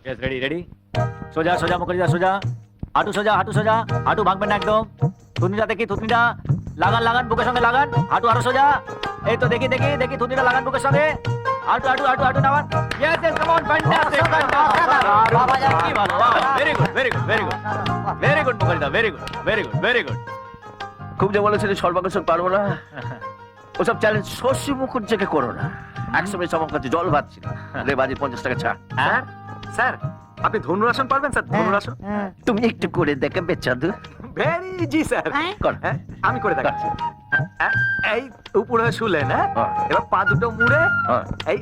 Yes ready ready সোজা সোজা মুখরিদা সোজা হাঁটু সোজা হাঁটু ভাঙবেন না একদম থুতনিটা দেখি থুতনিটা লাগান লাগান বুকের সঙ্গে লাগান হাঁটু আরো সোজা এই তো দেখি দেখি দেখি থুতনিটা লাগান বুকের সঙ্গে হাঁটু হাঁটু হাঁটু হাঁটু নামান yes yes come on fantastic বাবা যা কি ভালো very good very good very good very good মুখরিদা very good very good very good খুব যে বলেছিলি সর্বাকর্ষণ পারবো না ওসব চ্যালেঞ্জ শশী মুখুজ্জিকে করো না একসময় আমার কাছে জল ভাবছিল রে বাজি 50 টাকা ছাড় হ্যাঁ স্যার আপনি ধনুরাসন পারবেন স্যার ধনুরাসন তুমি একটু করে দেখে বেচাদু ভেরি ইজি স্যার কর হ্যাঁ আমি করে দেখাচ্ছি এই উপরে শুলেন হ্যাঁ হ্যাঁ। এবার পা দুটো মুড়ে হ্যাঁ। এই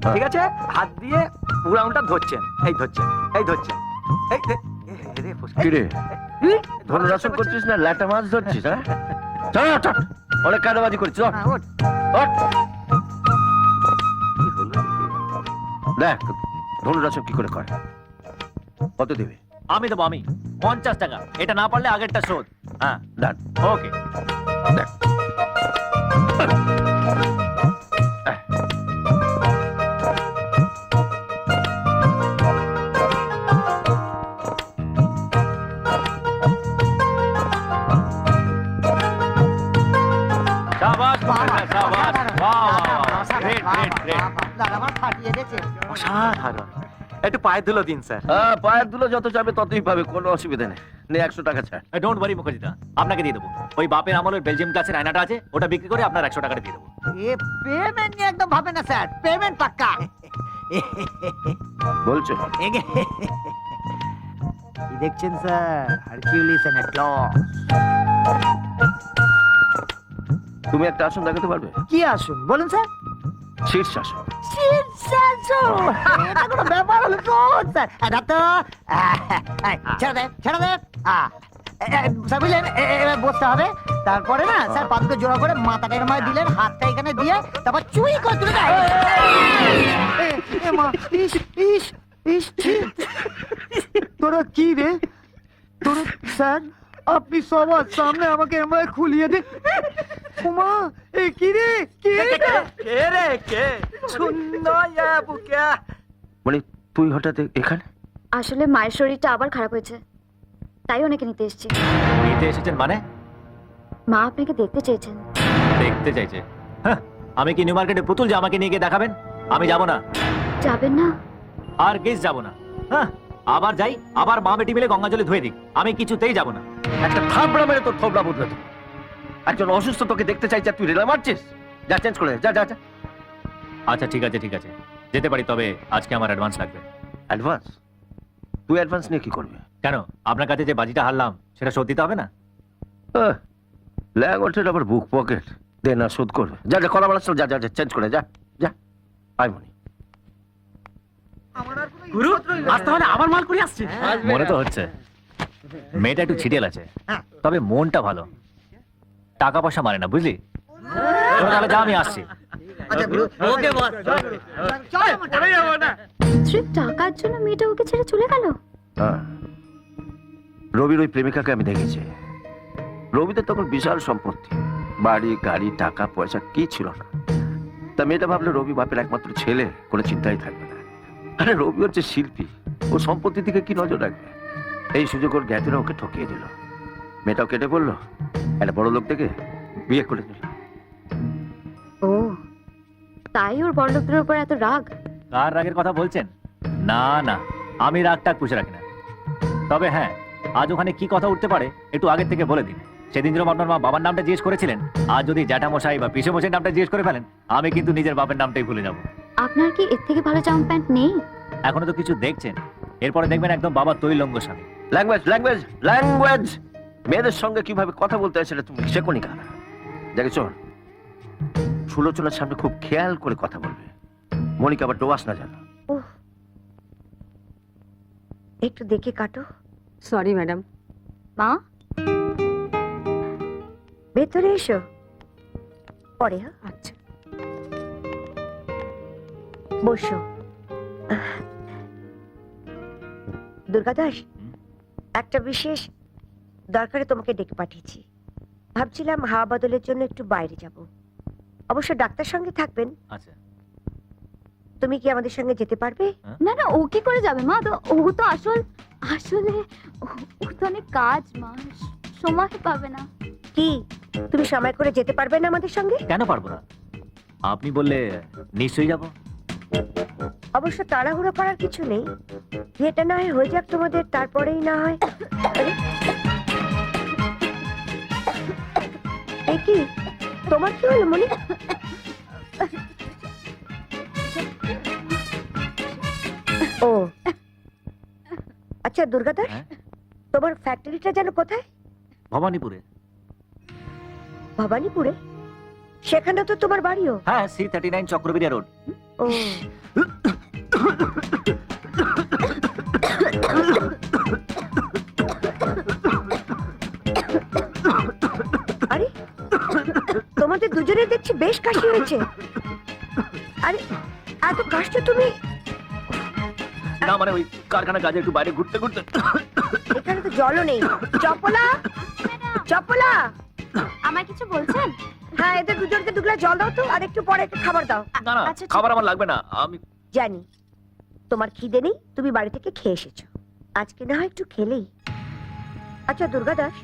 ঠিক আছে হাত দিয়ে পুরাউনটা ধরছেন এই ধরছেন এই ধরছেন এই রে কি রে ধনুরাসন করছিস না ল্যাটা মাছ ধরছিস হ্যাঁ চল চল অনেক কাদাবাজি করছিস চল ওঠ। কি হলো দেখ ধনুরাসন কি করে করে কত দেবে আমি দেবো আমি 50 টাকা এটা না পারলে আগেরটা শোধ হ্যাঁ ডান ওকে দেখ শাবাশ মুখরিদা শাবাশ বাহ গ্রেট গ্রেট গ্রেট আমার ফাটিয়ে গেছে অসাধারণ একটু পায়ে ধুলো দিন স্যার পায়ের দুলো যত যাবে ততই পাবে কোনো অসুবিধা নেই নে 100 টাকা ছাড় ডোন্ট ওয়ারি মুখরিদা আপনাকে দিয়ে দেবো ওই বাপের আমলের বেলজিয়াম ক্লাসের আয়নাটা আছে ওটা বিক্রি করে আপনার 100 টাকাটা দিয়ে দেবো এ পেমেন্ট নিয়ে একদম ভাবে না স্যার পেমেন্ট পাক্কা বলছো কি দেখছেন স্যার হারকিউলিস এন্ড অ্যাটলস তুমি একটা আসন দেখাতে পারবে কি আসুন বলুন স্যার শীর্ষাসন শীর্ষাসন এটা কোনো ব্যাপার হলো তো স্যার এটা তো ছেড়ে দে স্যার বুঝলেন এবার বসতে হবে তারপরে না স্যার পাদুকে জোড়া করে মাথাটা এর মাঝে দিলেন হাতটা এখানে দিয়ে তারপর চুই করে তুলে দেয় মা ইস ইস ইস ছি। তোরা কি রে তোরা স্যার আপনি সবার সামনে আমাকে এমন খুলিয়ে দে উমা এ কি রে কে এটা? কে রে কে সুন্দর বুকে মানে তুই হঠাৎ এখানে আসলে মায়ের শরীরটা আবার খারাপ হয়েছে তাই ওনাকে নিতে এসেছি নিতে এসেছেন মানে মা আপনাকে দেখতে চেয়েছেন দেখতে চাইছে হ্যাঁ, আমি কি নিউ মার্কেটে পুতুল যে আমাকে নিয়ে গিয়ে দেখাবেন আমি যাব না যাবেন না আর গেস যাব না হ্যাঁ আবার যাই আবার মা বেটি মিলে গঙ্গা জলে ধুয়ে দিক আমি কিছুতেই যাব না একটা থাবড়া মেরে তোর থবড়া বদলে দেবো একজন অসুস্থ তোকে দেখতে চাইছে আর তুই রেলা মারছিস যা চেঞ্জ করে যা যা যা আচ্ছা ঠিক আছে যেতে পারি তবে আজকে আমার অ্যাডভান্স লাগবে অ্যাডভান্স তুই অ্যাডভান্স নিয়ে কি করবি কেন আপনার কাছে যে বাজিটা হারলাম সেটা শোধ দিতে হবে না ল্যাঙ্গটের আবার বুক পকেট দে না শোধ করবে যা যা কলা বলা যা যা যা চেঞ্জ করে যা যা আই মনি গুরু আজ তাহলে আবার মাল করে আসছে মনে তো হচ্ছে মেয়েটা একটু ছিটেল আছে তবে মনটা ভালো টাকা পয়সা মানে না বুঝলি তাহলে যা আমি আসছি স্ত্রীর টাকার জন্য মেয়েটা ওকে ছেড়ে চলে গেল হ্যাঁ রবির ওই প্রেমিকাকে আমি দেখেছি রবিদের তখন বিশাল সম্পত্তি বাড়ি গাড়ি টাকা পয়সা কি ছিল না তা মেয়েটা ভাবলে রবি বাপের একমাত্র ছেলে কোনো চিন্তাই থাকবে না আরে রবি হচ্ছে শিল্পী ও সম্পত্তির দিকে কি নজর রাখবে এই সুযোগ ওর জ্ঞাতিরা ওকে ঠকিয়ে দিল মেয়েটাও কেটে পড়লো একটা বড় লোক থেকে বিয়ে করে দিল ও তাই ওর বড়লোকদের উপর এত রাগ কার রাগের কথা বলছেন না না আমি রাগটা পুষে রাখি না তবে হ্যাঁ আজ ওখানে কি কথা উঠতে পারে একটু আগের থেকে বলে দিন সেদিন যেরকম আপনার মা বাবার নামটা জিজ্ঞেস করেছিলেন আজ যদি জ্যাঠামশাই বা পিসেমশাই নামটা জিজ্ঞেস করে ফেলেন আমি কিন্তু নিজের বাপের নামটাই ভুলে যাব আপনার কি এর থেকে ভালো জামা প্যান্ট নেই এখনো তো কিছু দেখছেন এরপরে দেখবেন একদম বাবা তৈলঙ্গ স্বামী ল্যাঙ্গুয়েজ ল্যাঙ্গুয়েজ ল্যাঙ্গুয়েজ মেয়েদের সঙ্গে কিভাবে কথা বলতে হয় সেটা তুমি শেখনি কার দেখে চল সুলোচনার সামনে খুব খেয়াল করে কথা বলবে মনিকা আবার ডোবাস না জানো ওহ একটু দেখে কাটো সরি ম্যাডাম মা ভেতরে এসো পরে হ্যাঁ আচ্ছা বসো দুর্গাদাস একটা বিশেষ দরকারে তোমাকে ডেকে পাঠিয়েছি ভাবছিলাম হাওয়া বদলের জন্য একটু বাইরে যাব অবশ্য ডাক্তার সঙ্গে থাকবেন আচ্ছা তুমি কি আমাদের সঙ্গে যেতে পারবে? না না, ও কি করে যাবে মা? তো ও তো আসলে ও তো অনেক কাজ মা, সময় পাবে না। কি তুমি সময় করে যেতে পারবে না আমাদের সঙ্গে? কেন পারবো না? আপনি বললে নিশ্চয়ই যাব। অবশ্য তাড়াহুড়ো করার কিছু নেই, বিয়েটা না হয় হয়ে যাক তোমাদের, তারপরেই না হয়। আরে, এ কি তোমার কি হলো মনি? ও আচ্ছা দুর্গাদাস, হ্যাঁ? তোমার ফ্যাক্টরিটা যেন কোথায়? ভবানীপুরে। ভবানীপুরে? সেখানে তো তোমার বাড়িও। হ্যাঁ, C39 চক্রবিরিয়া রোড। ও আরে তোমাদের দুজনের দেখছি বেশ কাশি হয়েছে। আরে এত কাশছো তুমি? না মানে ওই কারখানা কাজে একটু বাইরে ঘুরতে ঘুরতে। এখানে তো জলও নেই। চপলা, চপলা, আমার কিছু বলছেন? হ্যাঁ এদের দুজনকে 2 গ্লাস জল দাও তো, আর একটু পরে একটু খাবার দাও। না না, আচ্ছা, ঠিক- খাবার আমার লাগবে না। আমি জানি তোমার খিদে নেই, তুমি বাড়ি থেকে খেয়ে এসেছো, আজকে না হয় একটু খেলেই। আচ্ছা দুর্গা দাস,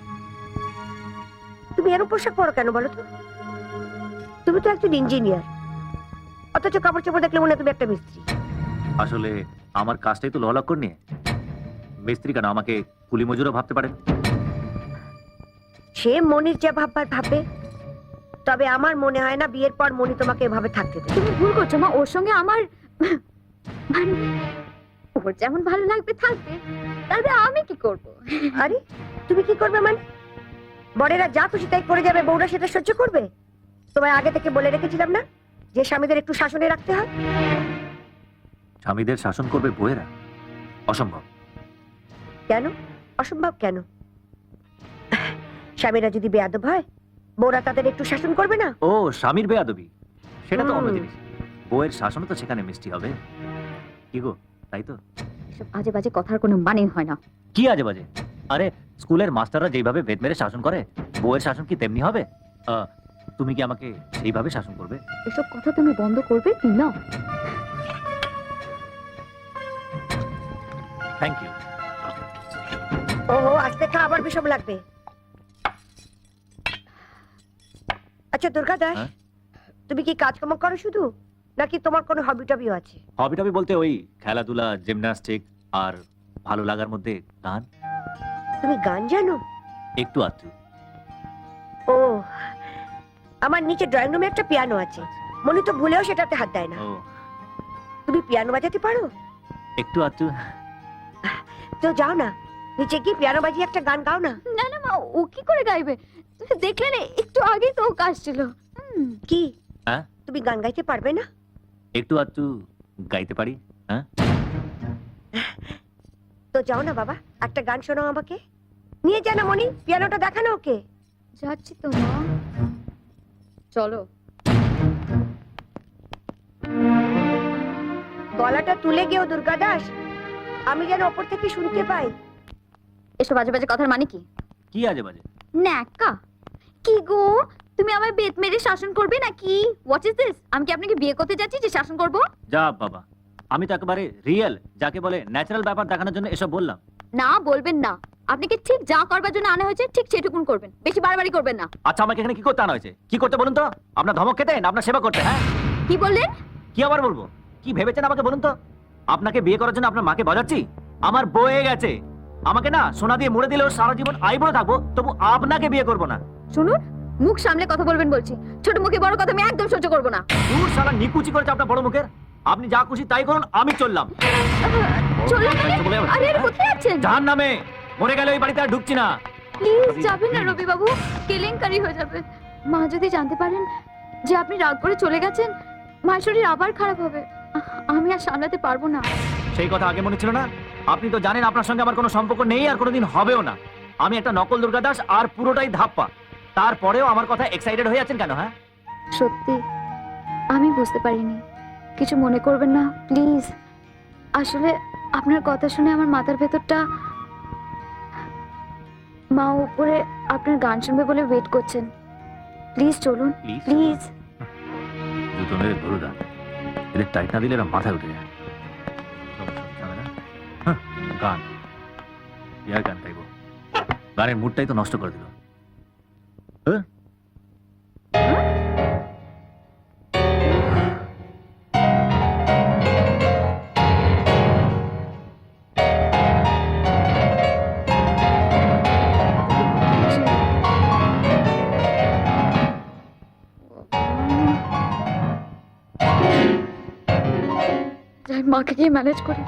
তুমি এরকম পোশাক পরো কেন বলো তো? তুমি তো একজন ইঞ্জিনিয়ার, অথচ কাপড় চোপড় দেখলে মনে হয় তুমি একটা মিস্ত্রি। আসলে আমার কাজটাই তো লোহালক্কর নিয়ে। মিস্ত্রি কেন, আমাকে কুলি মজুরও ভাবতে পারেন। সে মনির যা ভাববার ভাববে, তবে আমার মনে হয় না বিয়ের পর মনি তোমাকে এভাবে থাকতে দেবে। তুমি ভুল করছো মা, ওর সঙ্গে আমার মানে ওর যেমন ভালো লাগবে থাকবে, তাহলে আমি কি করব? আরে তুমি কি করবে মানে? বড়েরা যা খুশি তাই করে যাবে, বউরা সেটা সহ্য করবে? তোমায় আগে থেকে বলে রেখেছিলাম না যে স্বামীদের একটু শাসনে রাখতে হয়? স্বামীদের শাসন করবে বউয়েরা? অসম্ভব। কেন অসম্ভব কেন? স্বামীরা যদি বেয়াদব হয়, বউরা তাদের একটু শাসন করবে না? ও স্বামীর বেয়াদবি, সেটা তো অন্য হুম। জিনিস। বউয়ের শাসনও তো সেখানে মিষ্টি হবে। কি গো, তাই তো? এসব আজে বাজে কথার কোনো মানে হয় না। কি আজে বাজে? আরে স্কুলের মাস্টাররা যেইভাবে ভেদ মেরে শাসন করে, বউয়ের শাসন কি তেমনি হবে? তুমি কি আমাকে সেইভাবে শাসন করবে? এসব কথা তুমি বন্ধ করবে কি না? Thank you. ও আজকে আবার বিষম লাগবে। আচ্ছা দুর্গা দাস, হ্যাঁ? তুমি কি কাজকর্ম করো শুধু, নাকি তোমার কোনো হবি টবিও আছে? হবি টবি বলতে ওই খেলাধুলা, জিমন্যাস্টিক, আর ভালো লাগার মধ্যে গান তুমি গান জানো? একটু আধটু। ও আমার নিচে ড্রয়িং রুমে একটা পিয়ানো আছে, মনি তো ভুলেও সেটাতে হাত দেয় না। ও তুমি পিয়ানো বাজাতে পারো? একটু আধটু। তো যাও না, নিচে গিয়ে পিয়ানো বাজিয়ে একটা গান গাও না। না না মা, ও কি করে গাইবে? তুমি দেখলে না, একটু আগেই তো ও কাশছিল। কি হ্যাঁ? তুমি গান গাইতে পারবে না? একটু আধটু গাইতে পারি। হ্যাঁ, তো যাও না বাবা, একটা গান শোনাও আমাকে। নিয়ে যা না মনি, পিয়ানোটা দেখানো ওকে। যাচ্ছি তো মা, চলো। গলাটা তুলে গিয়েও দুর্গা দাস, আমি যেন ওপর থেকে শুনতে পাই। এসব বাজে বাজে কথার মানে কি? কি আজে বাজে? ন্যাকা। কি গো, তুমি আমায় বেত মেরে শাসন করবে নাকি? What is this? আমি কি আপনাকে বিয়ে করতে যাচ্ছি যে শাসন করব? যা বাবা, আমি তো একেবারে রিয়েল, যাকে বলে ন্যাচারাল ব্যাপার দেখানোর জন্য এসব বললাম। না বলবেন না, আপনাকে ঠিক যা করবার জন্য আনা হয়েছে ঠিক সেটুকুন করবেন, বেশি বাড়াবাড়ি করবেন না। আচ্ছা, আমাকে এখানে কি করতে আনা হয়েছে? কি করতে বলুন তো? আপনার ধমক খেতে না আপনার সেবা করতে? হ্যাঁ, কি বললেন? কি আবার বলবো? কি ভেবেছেন আমাকে বলুন তো? আপনাকে বিয়ে করার জন্য আপনার মাকে বাজাচ্ছি? আমার বয়ে গেছে, আমাকে না সোনা দিয়ে মুড়ে দিলেও সারা জীবন আইবুড়ো থাকবো, তবু আপনাকে বিয়ে করবো না। শুনুন, মুখ সামলে কথা বলবেন বলছি। ছোট মুখে বড় কথা আমি একদম সহ্য করব না। দূর সারা নিকুচি করেছে আপনার বড় মুখের। আপনি যা খুশি তাই করুন, আমি চললাম। চলুন মানে? আরে আরে কোথায় আছেন? জাহান নামে মরে গেলে ওই বাড়িতে আর ঢুকছি না। প্লিজ যাবেন না রবি বাবু, কেলেঙ্কারি হয়ে যাবে। মা যদি জানতে পারেন যে আপনি রাগ করে চলে গেছেন, মায়ের শরীর আবার খারাপ হবে। আমি আর সামলাতে পারবো না। সেই কথা আগে মনে ছিল না? আপনি তো জানেন আপনার সঙ্গে আমার কোনো সম্পর্ক নেই আর কোনোদিন হবেও না। আমি একটা নকল দুর্গা দাস আর পুরোটাই ধাপ্পা। তারপরেও আমার কথা এক্সাইটেড হয়ে আছেন কেন? হ্যাঁ, সত্যি আমি বুঝতে পারিনি, কিছু মনে করবেন না প্লিজ। আসলে আপনার কথা শুনে আমার মাথার ভেতরটা, মা উপরে আপনার গান শুনবে বলে ওয়েট করছেন। প্লিজ চলুন, প্লিজ প্লিজ। জুতো মেরে ধরে দাঁড়ান। এদের টাইট না দিলে এরা মাথায় উঠে যায় হ্যাঁ, গান ইয়ার গান গাইব গানের মুডটাই তো নষ্ট করে দিল হ্যাঁ? যাই মাকে গিয়ে ম্যানেজ করি।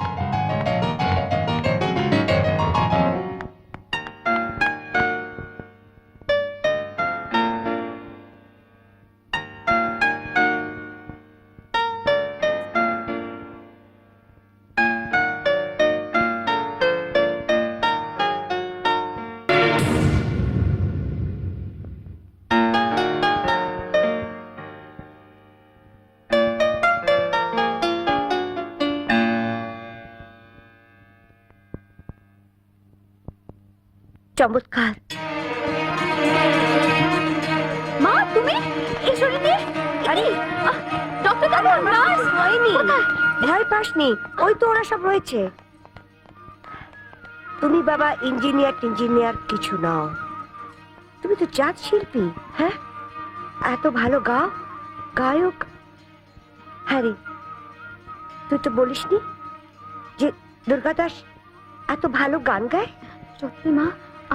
চমৎকার। মা তুমি এই শরীরে আরে ডক্টর দাদা নার্স হয়নি, ভয় পাসনি, ওই তো ওরা সব রয়েছে। তুমি বাবা ইঞ্জিনিয়ার কিছু নাও, তুমি তো জাত শিল্পী। হ্যাঁ, এত ভালো গাও, গায়ক। হ্যাঁ রে, তুই তো বলিসনি যে দুর্গা দাস এত ভালো গান গায়? সত্যি মা,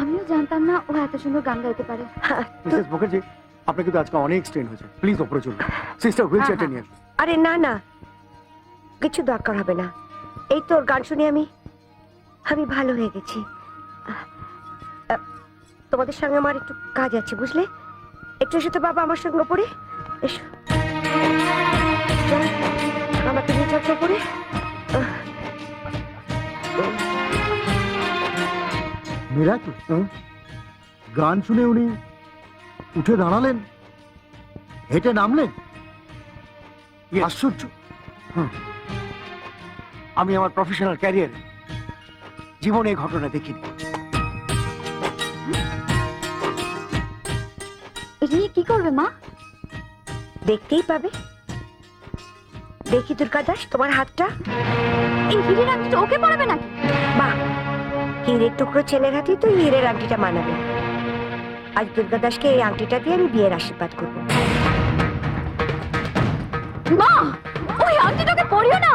আমিও জানতাম না ও এত সুন্দর গান গাইতে পারে। মিসেস মুখার্জি, আপনার কিন্তু আজকে অনেক স্ট্রেন হয়েছে, প্লিজ ওপরে চলুন। সিস্টার হুইল চেয়ারটা নিয়ে আসুন। আরে না না, কিছু দরকার হবে না, এই তোর গান শুনে আমি ভালো হয়ে গেছি। তোমাদের সঙ্গে আমার একটু কাজ আছে, বুঝলে? একটু এসো তো বাবা আমার সঙ্গে পড়ে এসো, চল, আমাকে নিয়ে চর্চা করে। মিরাকেল, গান শুনে উনি উঠে দাঁড়ালেন, হেঁটে নামলেন, আশ্চর্য। আমি আমার প্রফেশনাল ক্যারিয়ারে জীবনে এই ঘটনা দেখিনি। এটা নিয়ে কি করবে মা? দেখতেই পাবে। দেখি দুর্গা দাস, তোমার হাতটা। এই হিরের আংটিটা ওকে পরাবে নাকি? বাহ, হীরের টুকরো ছেলের হাতেই তো হীরের আংটিটা মানাবে। আজ দুর্গা দাসকে এই আংটিটা দিয়ে আমি বিয়ের আশীর্বাদ করবো। মা, ওই আংটিটাকে পরিও না।